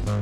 Hey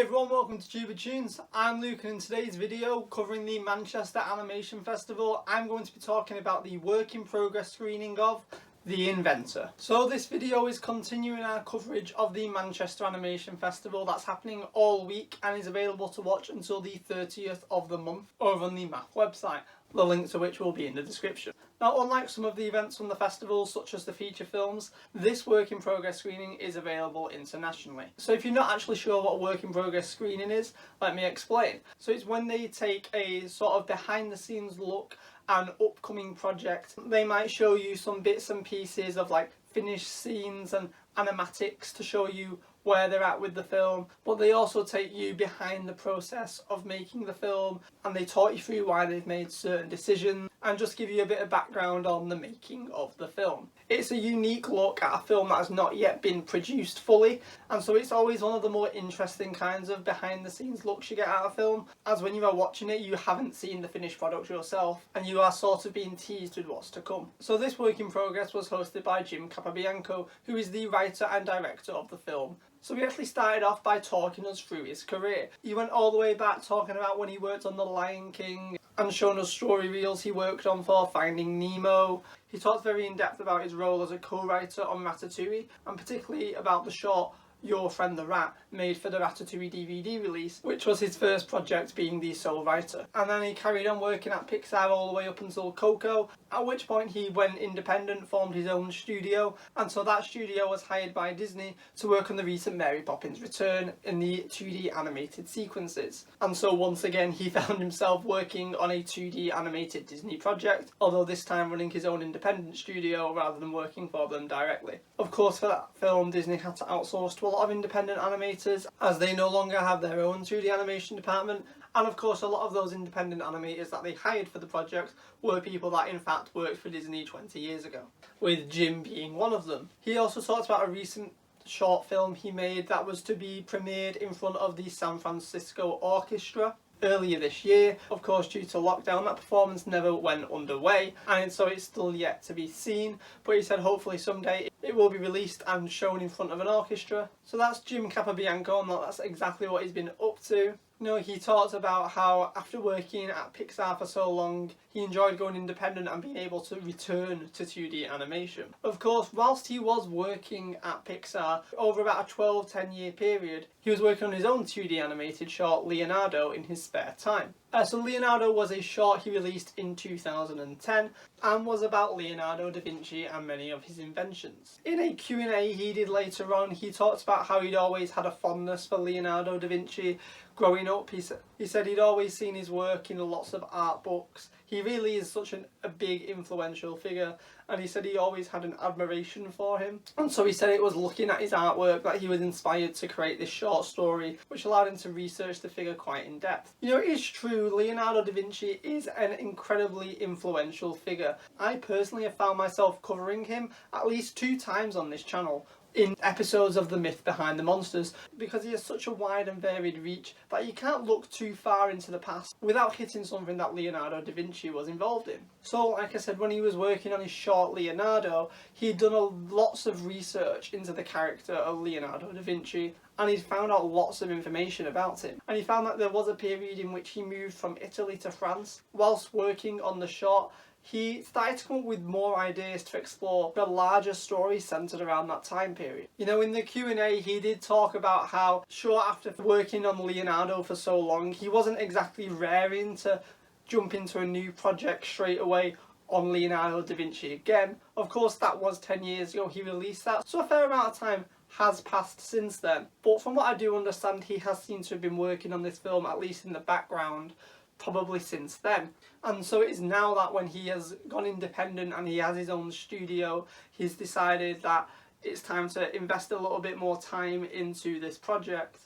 everyone, welcome to Toons. I'm Luke, and in today's video covering the Manchester Animation Festival, I'm going to be talking about the work in progress screening of The Inventor. So this video is continuing our coverage of the Manchester Animation Festival that's happening all week and is available to watch until the 30th of the month over on the MAF website, the link to which will be in the description. Now, unlike some of the events from the festival, such as the feature films, this work in progress screening is available internationally. So if you're not actually sure what a work in progress screening is, let me explain. So it's when they take a sort of behind the scenes look at an upcoming project. They might show you some bits and pieces of like finished scenes and animatics to show you where they're at with the film, but they also take you behind the process of making the film, and they talk you through why they've made certain decisions and just give you a bit of background on the making of the film. It's a unique look at a film that has not yet been produced fully, and so it's always one of the more interesting kinds of behind the scenes looks you get at a film, as when you are watching it you haven't seen the finished product yourself and you are sort of being teased with what's to come. So this work in progress was hosted by Capobianco, who is the writer and director of the film. So we actually started off by talking us through his career. He went all the way back talking about when he worked on The Lion King and showing us story reels he worked on for Finding Nemo. He talked very in depth about his role as a co-writer on Ratatouille, and particularly about the short Your Friend the Rat made for the Ratatouille DVD release, which was his first project being the sole writer. And then he carried on working at Pixar all the way up until Coco, at which point he went independent, formed his own studio, and so that studio was hired by Disney to work on the recent Mary Poppins Return in the 2D animated sequences. And so once again he found himself working on a 2D animated Disney project, although this time running his own independent studio rather than working for them directly. Of course, for that film Disney had to outsource to a lot of independent animators, as they no longer have their own 2D animation department, and of course a lot of those independent animators that they hired for the project were people that in fact worked for Disney 20 years ago, with Jim being one of them. He also talked about a recent short film he made that was to be premiered in front of the San Francisco Orchestra earlier this year. Of course, due to lockdown, that performance never went underway, and so it's still yet to be seen, but he said hopefully someday it will be released and shown in front of an orchestra. So that's Jim Capobianco, and that's exactly what he's been up to. You know, he talked about how after working at Pixar for so long, he enjoyed going independent and being able to return to 2D animation. Of course, whilst he was working at Pixar, over about a 10 year period, he was working on his own 2D animated short, Leonardo, in his spare time. So Leonardo was a short he released in 2010 and was about Leonardo da Vinci and many of his inventions. In a Q&A he did later on, he talked about how he'd always had a fondness for Leonardo da Vinci growing up. He said he'd always seen his work in lots of art books. He really is such a big influential figure, and he said he always had an admiration for him. And so he said it was looking at his artwork that he was inspired to create this short story, which allowed him to research the figure quite in depth. You know, it is true, Leonardo da Vinci is an incredibly influential figure. I personally have found myself covering him at least 2 times on this channel, in episodes of The Myth Behind the Monsters, because he has such a wide and varied reach that you can't look too far into the past without hitting something that Leonardo da Vinci was involved in. So like I said, when he was working on his short Leonardo, he'd done lots of research into the character of Leonardo da Vinci, and he'd found out lots of information about him. And he found that there was a period in which he moved from Italy to France. Whilst working on the short, he started to come up with more ideas to explore the larger story centred around that time period. You know, in the Q&A he did talk about how, sure, after working on Leonardo for so long, he wasn't exactly raring to jump into a new project straight away on Leonardo da Vinci again. Of course, that was 10 years ago he released that, so a fair amount of time has passed since then. But from what I do understand, he has seemed to have been working on this film, at least in the background, probably since then. And so it is now that when he has gone independent and he has his own studio, he's decided that it's time to invest a little bit more time into this project.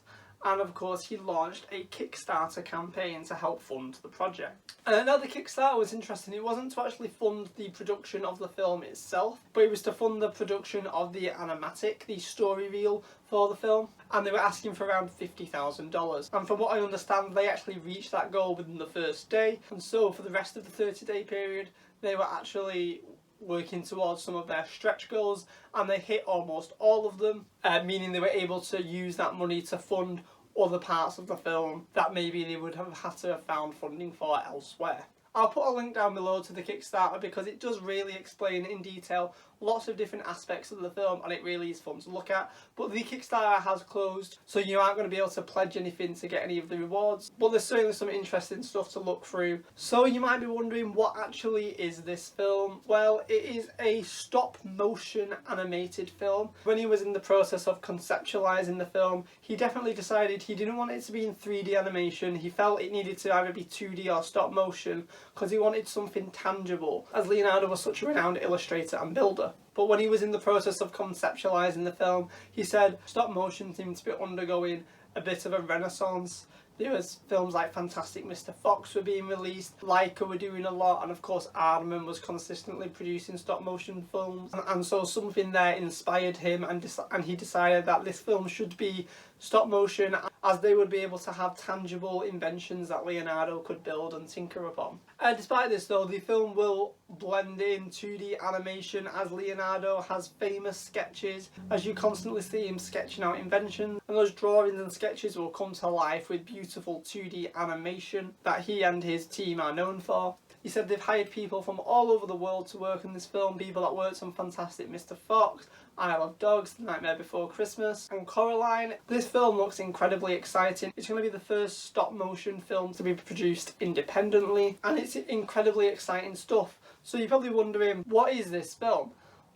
and of course he launched a Kickstarter campaign to help fund the project. Now the Kickstarter was interesting. It wasn't to actually fund the production of the film itself, but it was to fund the production of the animatic, the story reel for the film, and they were asking for around $50,000. And from what I understand, they actually reached that goal within the first day, and so for the rest of the 30-day period, they were actually working towards some of their stretch goals, and they hit almost all of them, meaning they were able to use that money to fund other parts of the film that maybe they would have had to have found funding for elsewhere. I'll put a link down below to the Kickstarter because it does really explain in detail lots of different aspects of the film, and it really is fun to look at. But the Kickstarter has closed, so you aren't going to be able to pledge anything to get any of the rewards, but there's certainly some interesting stuff to look through. So you might be wondering, what actually is this film? Well, it is a stop motion animated film. When he was in the process of conceptualizing the film, he definitely decided he didn't want it to be in 3D animation. He felt it needed to either be 2D or stop motion because he wanted something tangible, as Leonardo was such a renowned illustrator and builder. But when he was in the process of conceptualising the film, he said stop motion seemed to be undergoing a bit of a renaissance. There was films like Fantastic Mr. Fox were being released, Leica were doing a lot, and of course Aardman was consistently producing stop motion films. And so something there inspired him, and he decided that this film should be stop motion, as they would be able to have tangible inventions that Leonardo could build and tinker upon. Despite this though, the film will blend in 2D animation, as Leonardo has famous sketches, as you constantly see him sketching out inventions, and those drawings and sketches will come to life with beautiful 2D animation that he and his team are known for. He said they've hired people from all over the world to work on this film, people that worked on Fantastic Mr. Fox, Isle of Dogs, The Nightmare Before Christmas, and Coraline. This film looks incredibly exciting. It's going to be the first stop motion film to be produced independently, and it's incredibly exciting stuff. So you're probably wondering, what is this film?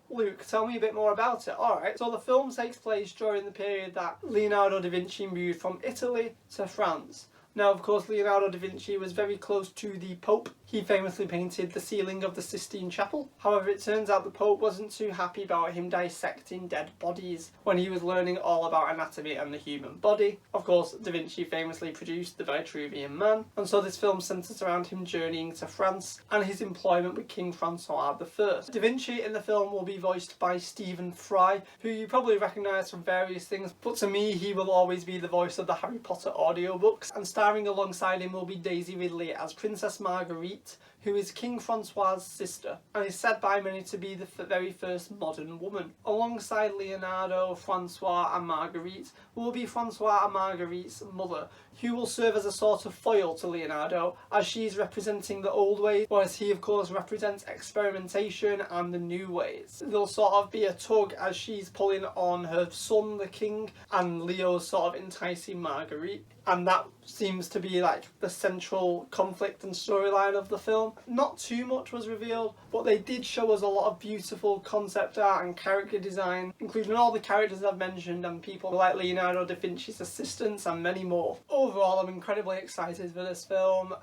Luke, tell me a bit more about it. Alright, so the film takes place during the period that Leonardo da Vinci moved from Italy to France. Now, of course, Leonardo da Vinci was very close to the Pope. He famously painted the ceiling of the Sistine Chapel. However, it turns out the Pope wasn't too happy about him dissecting dead bodies when he was learning all about anatomy and the human body. Of course, da Vinci famously produced The Vitruvian Man, and so this film centres around him journeying to France and his employment with King Francois I. Da Vinci in the film will be voiced by Stephen Fry, who you probably recognise from various things, but to me he will always be the voice of the Harry Potter audiobooks, and starring alongside him will be Daisy Ridley as Princess Marguerite, who is King Francois's sister, and is said by many to be the very first modern woman. Alongside Leonardo, Francois and Marguerite will be Francois and Marguerite's mother, who will serve as a sort of foil to Leonardo, as she's representing the old ways, whereas he of course represents experimentation and the new ways. There'll sort of be a tug as she's pulling on her son, the king, and Leo's sort of enticing Marguerite. And that seems to be like the central conflict and storyline of the film. Not too much was revealed, but they did show us a lot of beautiful concept art and character design, including all the characters I've mentioned and people like Leonardo da Vinci's assistants and many more. Overall, I'm incredibly excited for this film,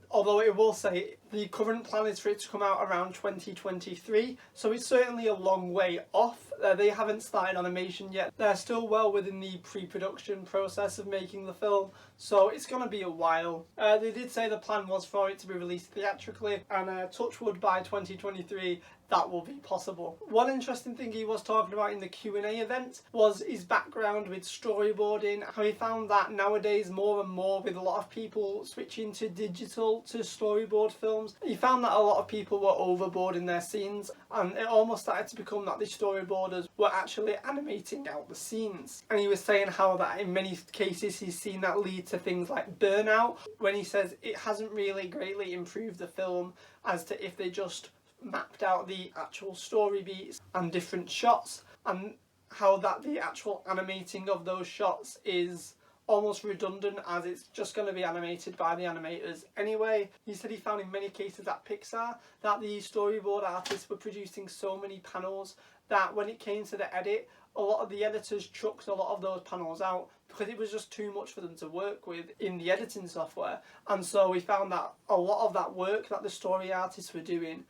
although I will say the current plan is for it to come out around 2023, so it's certainly a long way off. They haven't started animation yet. They're still well within the pre-production process of making the film, so it's going to be a while. They did say the plan was for it to be released theatrically, and touch wood by 2023 that will be possible. One interesting thing he was talking about in the Q&A event was his background with storyboarding, how he found that nowadays more and more with a lot of people switching to digital to storyboard films, he found that a lot of people were overboard in their scenes, and it almost started to become that the storyboarders were actually animating out the scenes. And he was saying how that in many cases he's seen that lead to things like burnout, when he says it hasn't really greatly improved the film as to if they just mapped out the actual story beats and different shots, and how that the actual animating of those shots is almost redundant, as it's just going to be animated by the animators anyway. He said he found in many cases at Pixar that the storyboard artists were producing so many panels that when it came to the edit, a lot of the editors chucked a lot of those panels out because it was just too much for them to work with in the editing software. And so we found that a lot of that work that the story artists were doing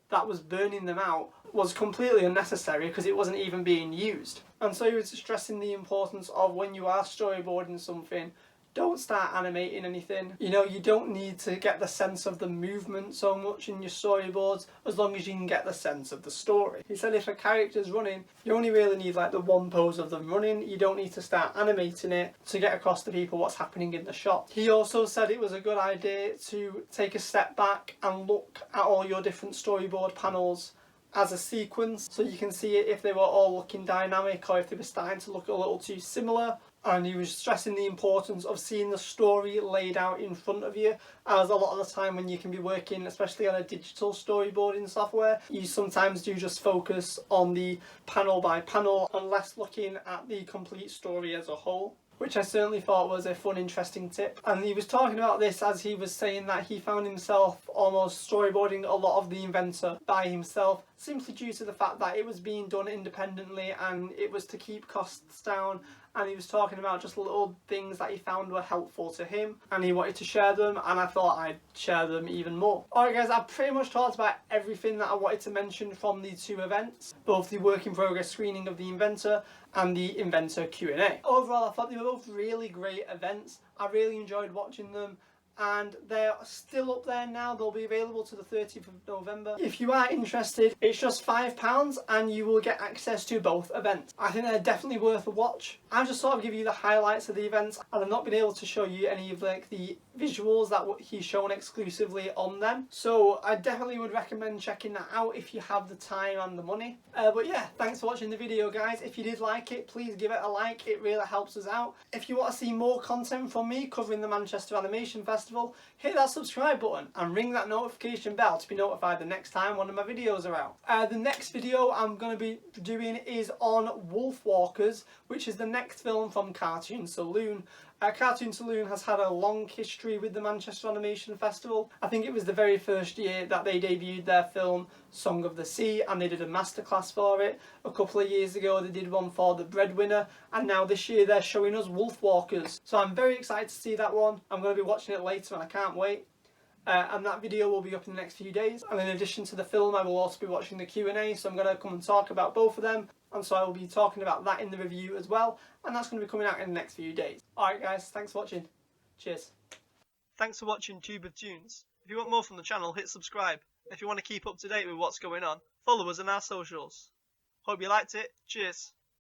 that was burning them out was completely unnecessary because it wasn't even being used. And so he was stressing the importance of when you are storyboarding something, don't start animating anything. You know, you don't need to get the sense of the movement so much in your storyboards as long as you can get the sense of the story. He said if a character's running, you only really need like the one pose of them running. You don't need to start animating it to get across to people what's happening in the shot. He also said it was a good idea to take a step back and look at all your different storyboard panels as a sequence so you can see it if they were all looking dynamic or if they were starting to look a little too similar. And he was stressing the importance of seeing the story laid out in front of you, as a lot of the time when you can be working, especially on a digital storyboarding software, you sometimes do just focus on the panel by panel and less looking at the complete story as a whole, which I certainly thought was a fun, interesting tip. And he was talking about this as he was saying that he found himself almost storyboarding a lot of the Inventor by himself, simply due to the fact that it was being done independently and it was to keep costs down. And he was talking about just little things that he found were helpful to him and he wanted to share them, and I thought I'd share them even more. Alright guys, I've pretty much talked about everything that I wanted to mention from the two events, both the work in progress screening of the Inventor and the Inventor Q&A. Overall, I thought they were both really great events. I really enjoyed watching them, and they're still up there now. They'll be available to the 30th of November. If you are interested, it's just £5 and you will get access to both events. I think they're definitely worth a watch. I've just sort of give you the highlights of the events, and I've not been able to show you any of like the visuals that he's shown exclusively on them. So I definitely would recommend checking that out if you have the time and the money. But yeah, thanks for watching the video guys. If you did like it, please give it a like. It really helps us out. If you want to see more content from me covering the Manchester Animation Festival, hit that subscribe button and ring that notification bell to be notified the next time one of my videos are out. The next video I'm going to be doing is on Wolf Walkers, which is the next film from Cartoon Saloon. Cartoon Saloon has had a long history with the Manchester Animation Festival. I think it was the very first year that they debuted their film Song of the Sea, and they did a masterclass for it. A couple of years ago they did one for The Breadwinner, and now this year they're showing us Wolf Walkers. So I'm very excited to see that one. I'm going to be watching it later and I can't wait. And that video will be up in the next few days. And in addition to the film, I will also be watching the Q&A, so I'm going to come and talk about both of them. And so I will be talking about that in the review as well. And that's going to be coming out in the next few days. Alright guys, thanks for watching. Cheers. Thanks for watching Tube of Tunes. If you want more from the channel, hit subscribe. If you want to keep up to date with what's going on, follow us on our socials. Hope you liked it. Cheers.